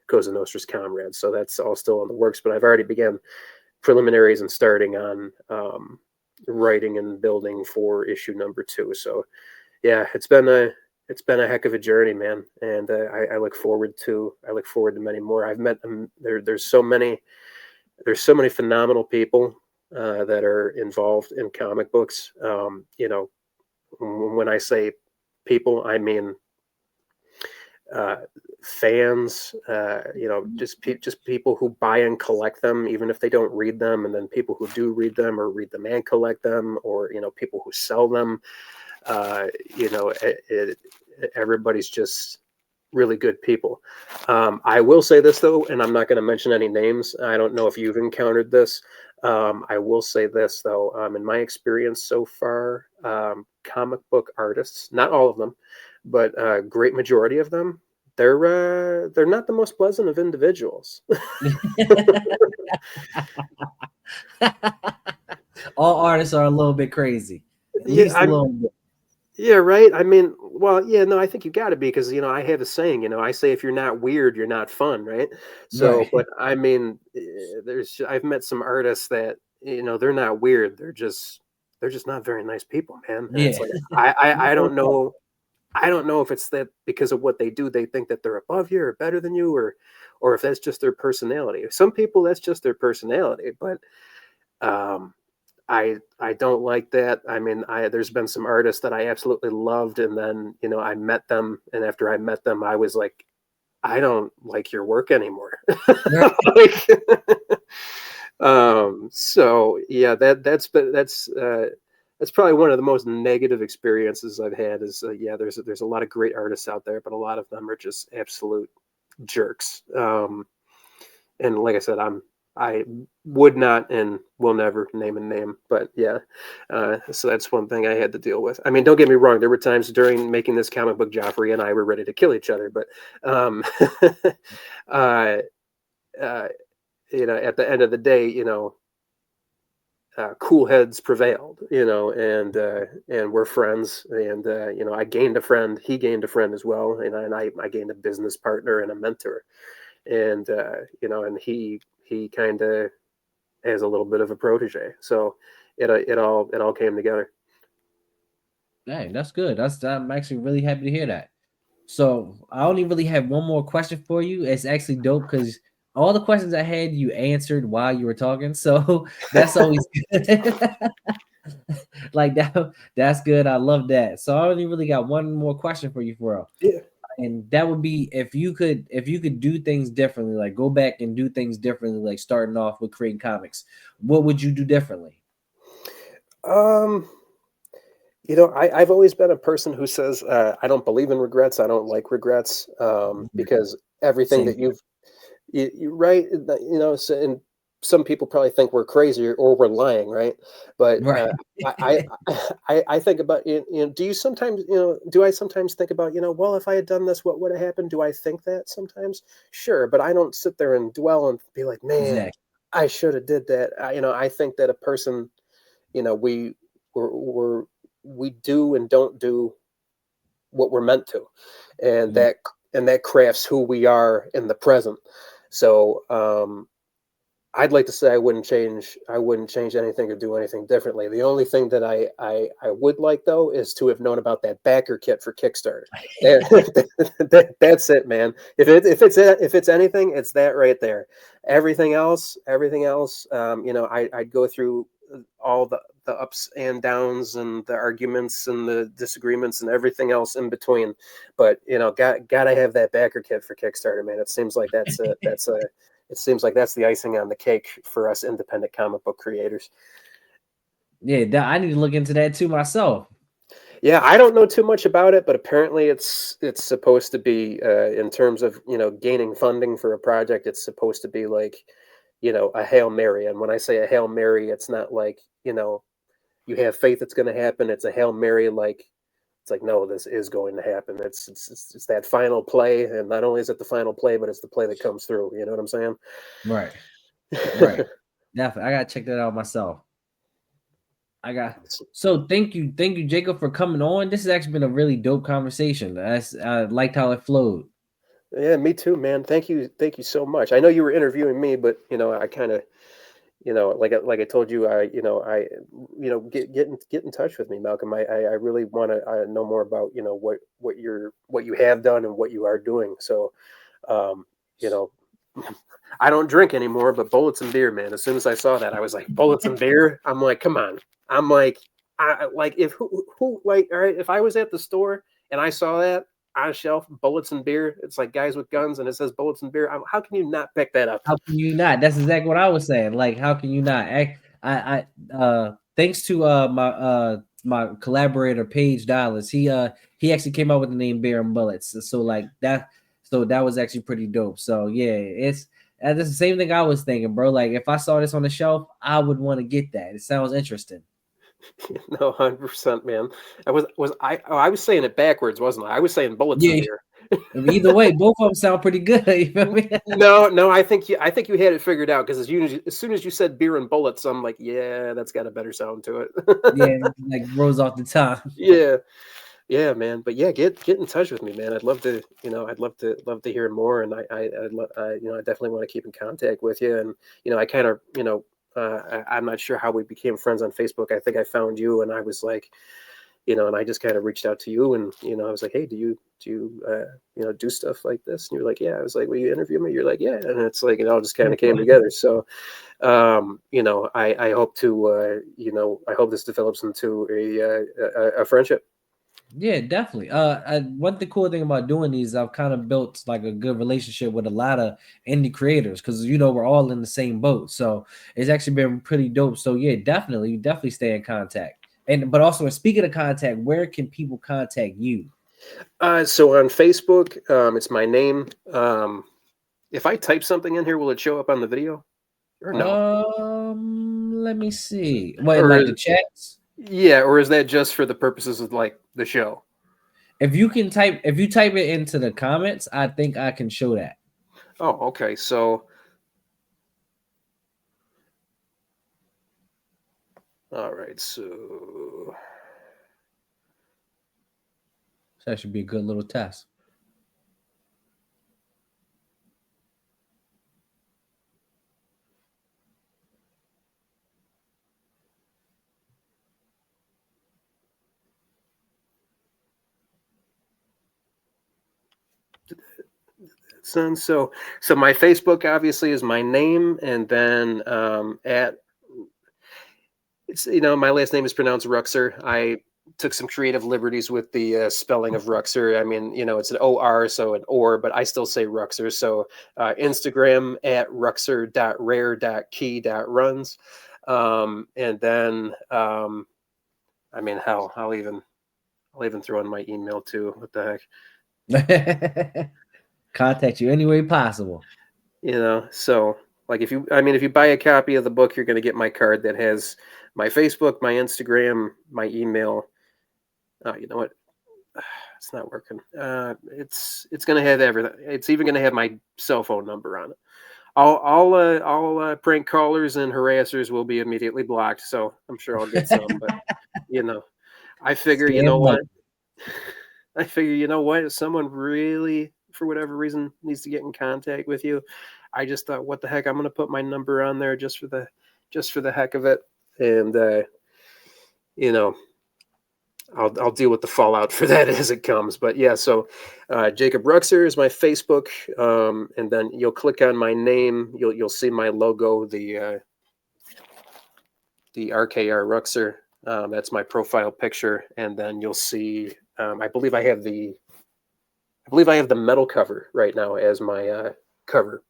Cosa Nostra's Comrade. So that's all still in the works, but I've already began preliminaries and starting on writing and building for issue number 2. So yeah, it's been a heck of a journey, man, and I look forward to many more. I've met there's so many phenomenal people that are involved in comic books. When I say people, I mean fans, just people who buy and collect them, even if they don't read them, and then people who do read them or read them and collect them, or people who sell them. Everybody's just really good people. I will say this though, and I'm not going to mention any names. I don't know if you've encountered this. I will say this though, in my experience so far, comic book artists, not all of them, but a great majority of them, they're not the most pleasant of individuals. All artists are a little bit crazy, at Yeah, least a little bit. Yeah, right. I mean, well, yeah, no, I think you got to be, because I have a saying. I say if you're not weird, you're not fun, right? So, Right. but I mean, I've met some artists that they're not weird. They're just not very nice people, man. And it's Yeah. like I don't know. I don't know if it's that because of what they do, they think that they're above you or better than you, or if that's just their personality. Some people, that's just their personality, but um I don't like that. I mean, there's been some artists that I absolutely loved, and then I met them, and after I met them, I was like, I don't like your work anymore. Right. Like, so yeah, that's probably one of the most negative experiences I've had. Is yeah, there's a lot of great artists out there, but a lot of them are just absolute jerks. And like I said, I would not and will never name a name, but yeah. So that's one thing I had to deal with. I mean, don't get me wrong. There were times during making this comic book, Joffrey and I were ready to kill each other, but uh, uh, at the end of the day, cool heads prevailed, and we're friends, and I gained a friend, he gained a friend as well, and I gained a business partner and a mentor, and and he kind of has a little bit of a protege, so it all came together. Hey, that's good. I'm actually really happy to hear that. So I only really have one more question for you. It's actually dope because all the questions I had you answered while you were talking. So that's always good. Like that's good. I love that. So I only really got one more question for you, bro. Yeah. And that would be if you could do things differently, like go back and do things differently, like starting off with creating comics, what would you do differently? um I've always been a person who says I don't believe in regrets. I don't like regrets, because everything Same that here. you right, so, and some people probably think we're crazy, or we're lying, right? But Right. I think about do you sometimes do I sometimes think about well, if I had done this, what would have happened? Do I think that sometimes? Sure, but I don't sit there and dwell and be like, man, Exactly. I should have did that. I think that a person, we we're we do and don't do what we're meant to, and Yeah. that crafts who we are in the present. So I'd like to say I wouldn't change anything or do anything differently. The only thing that I would like though is to have known about that backer kit for Kickstarter. That's it, man. If it's anything, it's that right there. Everything else, I'd go through all the ups and downs and the arguments and the disagreements and everything else in between. But gotta have that backer kit for Kickstarter, man. It seems like that's the icing on the cake for us independent comic book creators. Yeah, I need to look into that too myself. Yeah, I don't know too much about it, but apparently it's supposed to be in terms of gaining funding for a project. It's supposed to be like a Hail Mary, and when I say a Hail Mary, it's not like you have faith it's going to happen. It's a Hail Mary, like it's like, no, this is going to happen. It's that final play, and not only is it the final play, but it's the play that comes through. You know what I'm saying? Right. Right. Definitely. I gotta check that out myself. So thank you, Jacob, for coming on. This has actually been a really dope conversation. I liked how it flowed. Yeah, me too, man. Thank you so much. I know you were interviewing me, but I kind of, like I told you, get in touch with me, Malcolm. I really want to know more about what you have done and what you are doing. So, um, you know, I don't drink anymore, but bullets and beer, man. As soon as I saw that, I was like, bullets and beer. I'm like, come on. I'm like, I like if who like, all right, if I was at the store and I saw that on a shelf, bullets and beer, it's like guys with guns, and it says bullets and beer. How can you not pick that up? How can you not? That's exactly what I was saying. Like, how can you not? Thanks to my collaborator Paige Dollars, he actually came out with the name Beer and Bullets. So like that, so that was actually pretty dope. So yeah, that's the same thing I was thinking, bro. Like if I saw this on the shelf, I would want to get that. It sounds interesting. No, 100%, man. I was saying it backwards, wasn't I? I was saying bullets and Yeah. beer. Either way, both of them sound pretty good. You feel me? No, I think you had it figured out, because as soon as you said beer and bullets, I'm like, yeah, that's got a better sound to it. Yeah, like rolls off the tongue. Yeah, man. But yeah, get in touch with me, man. I'd love to, love to hear more, and I definitely want to keep in contact with you. And I kind of, I'm not sure how we became friends on Facebook. I think I found you, and I was like, and I just kind of reached out to you, and I was like, hey, do you do stuff like this? And you're like, yeah. I was like, will you interview me? You're like, yeah. And it's like, it all just kind of came together. So, I hope to, I hope this develops into a friendship. Yeah, definitely. One the cool thing about doing these, I've kind of built like a good relationship with a lot of indie creators because we're all in the same boat. So it's actually been pretty dope. So yeah, definitely stay in contact. And but also, speaking of contact, where can people contact you? So on Facebook, it's my name. If I type something in here, will it show up on the video or no? Let me see. What, Or like is, the chats? yeah, or is that just for the purposes of like the show? If you type it into the comments, I think I can show that. Oh, okay. So, all right. So That should be a good little test. so my Facebook obviously is my name, and then at it's my last name is pronounced Ruchser. I took some creative liberties with the spelling of Ruchser. I mean, it's an OR, so an or, but I still say Ruchser. So Instagram at ruxer.rare.key.runs. And then, I mean, hell, I'll even throw in my email too. What the heck? Contact you any way possible. So like if you buy a copy of the book, you're going to get my card that has my Facebook, my Instagram, my email. You know what? It's not working. It's going to have everything. It's even going to have my cell phone number on it. All prank callers and harassers will be immediately blocked. So I'm sure I'll get some, but I figure, what? I figure, if someone really, for whatever reason, needs to get in contact with you, I just thought, what the heck? I'm going to put my number on there just for the heck of it. And, I'll deal with the fallout for that as it comes. But yeah, so Jacob Ruchser is my Facebook, and then you'll click on my name. You'll see my logo, the RKR Ruchser. That's my profile picture, and then you'll see. I believe I have the metal cover right now as my cover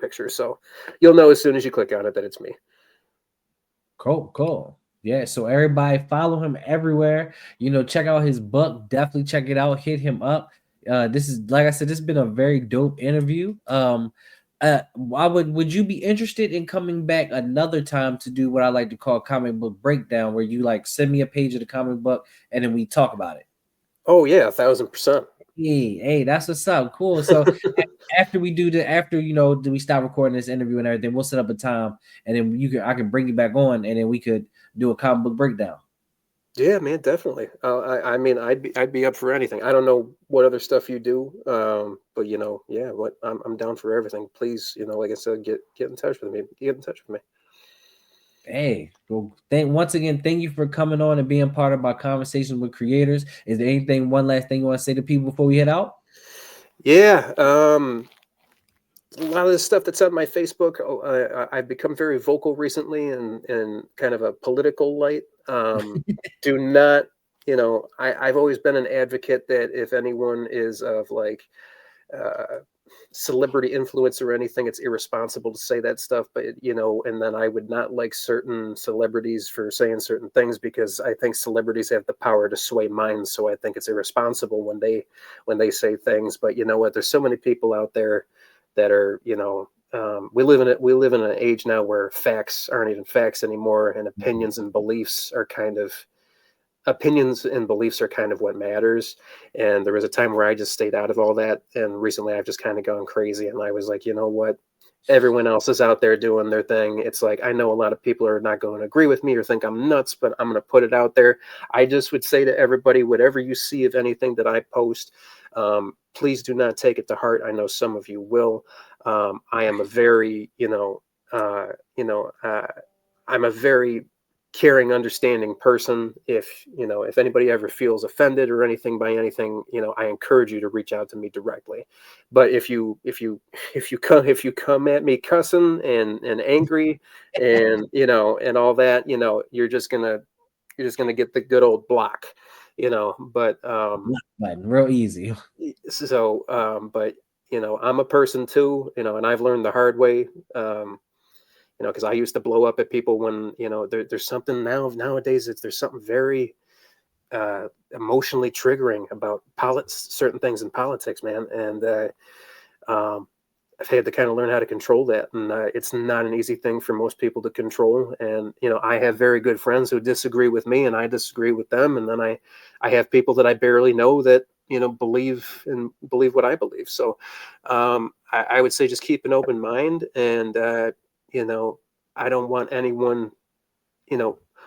picture. So you'll know as soon as you click on it that it's me. Cool. Yeah, so everybody follow him everywhere. Check out his book. Definitely check it out. Hit him up. This is, like I said, this has been a very dope interview. Would you be interested in coming back another time to do what I like to call comic book breakdown, where you like send me a page of the comic book and then we talk about it? Oh yeah, 1,000%. Hey, that's what's up. Cool. So after we do after do we stop recording this interview and everything, we'll set up a time and then I can bring you back on and then we could do a comic book breakdown. Yeah, man, definitely. I mean, I'd be up for anything. I don't know what other stuff you do, but yeah, what I'm down for everything. Please, like I said, get in touch with me. Get in touch with me. Hey, well, once again, thank you for coming on and being part of my conversations with creators. Is there one last thing you want to say to people before we head out? Yeah, a lot of the stuff that's on my Facebook, I've become very vocal recently and kind of a political light. Do not, I've always been an advocate that if anyone is of like uh, celebrity influence or anything, it's irresponsible to say that stuff. But and then I would not like certain celebrities for saying certain things because I think celebrities have the power to sway minds. So I think it's irresponsible when they say things. But you know what? There's so many people out there that are we live in an age now where facts aren't even facts anymore, and opinions and beliefs are kind of what matters. And there was a time where I just stayed out of all that, and recently I've just kind of gone crazy, and I was like, you know what, everyone else is out there doing their thing. It's like, I know a lot of people are not going to agree with me or think I'm nuts, but I'm going to put it out there. I just would say to everybody, whatever you see of anything that I post, please do not take it to heart. I know some of you will. I am a very, I'm a very caring, understanding person. If anybody ever feels offended or anything by anything, I encourage you to reach out to me directly. But if you come at me cussing and angry and and all that, you're just gonna get the good old block. But Button, real easy. but I'm a person too, and I've learned the hard way. Because I used to blow up at people when there's something nowadays. There's something very emotionally triggering about certain things in politics, man, and I've had to kind of learn how to control that, and it's not an easy thing for most people to control. And I have very good friends who disagree with me, and I disagree with them, and then I have people that I barely know that believe what I believe. So I would say just keep an open mind, and I don't want anyone,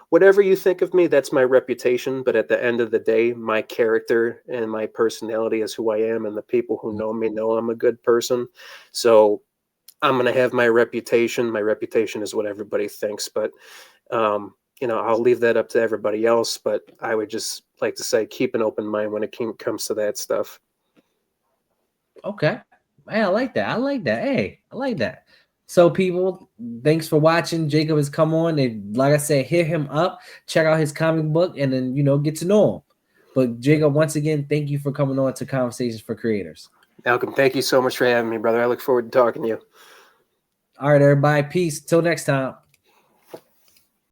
whatever you think of me, that's my reputation. But at the end of the day, my character and my personality is who I am. And the people who know me know I'm a good person. So I'm going to have my reputation. My reputation is what everybody thinks. But, I'll leave that up to everybody else. But I would just like to say, keep an open mind when it comes to that stuff. Okay. Hey, I like that. I like that. Hey, I like that. So, people, thanks for watching. Jacob has come on, and like I said, hit him up, check out his comic book, and then get to know him. But Jacob, once again, thank you for coming on to Conversations for Creators. Malcolm, thank you so much for having me, brother. I look forward to talking to you. All right, everybody. Peace. Till next time.